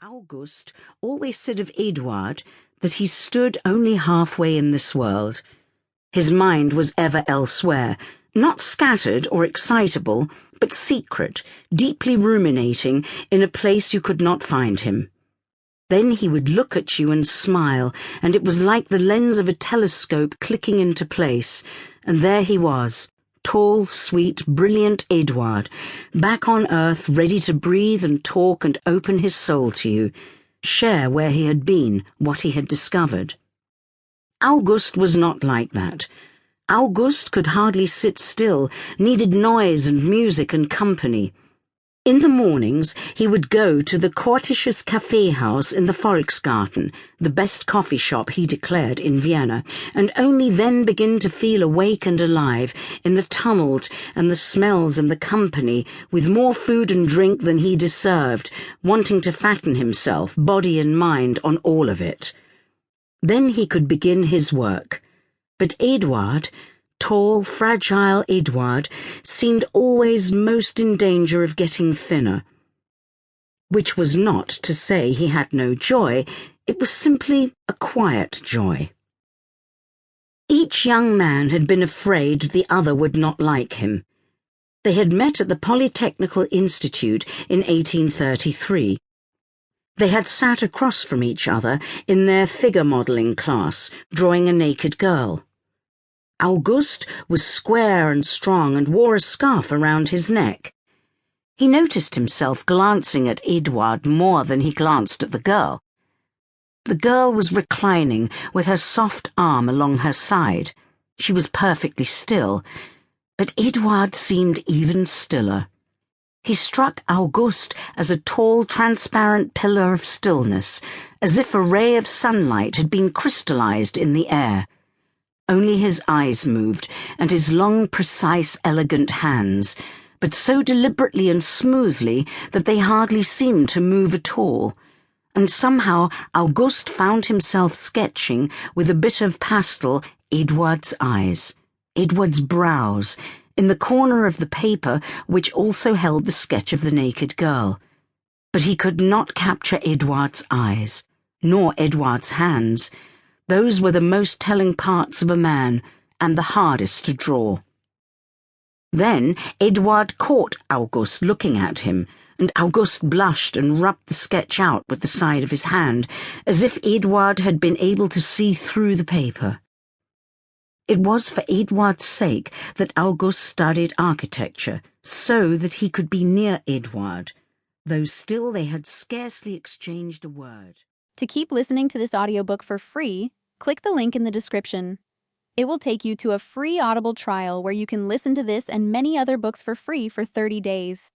August always said of Eduard that he stood only halfway in this world. His mind was ever elsewhere, not scattered or excitable, but secret, deeply ruminating in a place you could not find him. Then he would look at you and smile, and it was like the lens of a telescope clicking into place, and there he was. Tall, sweet, brilliant Eduard, back on earth, ready to breathe and talk and open his soul to you, share where he had been, what he had discovered. August was not like that. August could hardly sit still, needed noise and music and company. In the mornings, he would go to the Kortisches Kaffee House in the Volksgarten, the best coffee shop, he declared, in Vienna, and only then begin to feel awake and alive in the tumult and the smells and the company, with more food and drink than he deserved, wanting to fatten himself, body and mind, on all of it. Then he could begin his work. But Eduard, tall, fragile Eduard, seemed always most in danger of getting thinner. Which was not to say he had no joy, it was simply a quiet joy. Each young man had been afraid the other would not like him. They had met at the Polytechnical Institute in 1833. They had sat across from each other in their figure modelling class, drawing a naked girl. August was square and strong and wore a scarf around his neck. He noticed himself glancing at Eduard more than he glanced at the girl. The girl was reclining with her soft arm along her side. She was perfectly still, but Eduard seemed even stiller. He struck August as a tall, transparent pillar of stillness, as if a ray of sunlight had been crystallized in the air. Only his eyes moved, and his long, precise, elegant hands, but so deliberately and smoothly that they hardly seemed to move at all. And somehow August found himself sketching, with a bit of pastel, Eduards' eyes, Eduards' brows, in the corner of the paper which also held the sketch of the naked girl. But he could not capture Eduards' eyes, nor Eduards' hands. Those were the most telling parts of a man, and the hardest to draw. Then Eduard caught August looking at him, and August blushed and rubbed the sketch out with the side of his hand, as if Eduard had been able to see through the paper. It was for Eduard's sake that August studied architecture, so that he could be near Eduard, though still they had scarcely exchanged a word. To keep listening to this audiobook for free, click the link in the description. It will take you to a free Audible trial where you can listen to this and many other books for free for 30 days.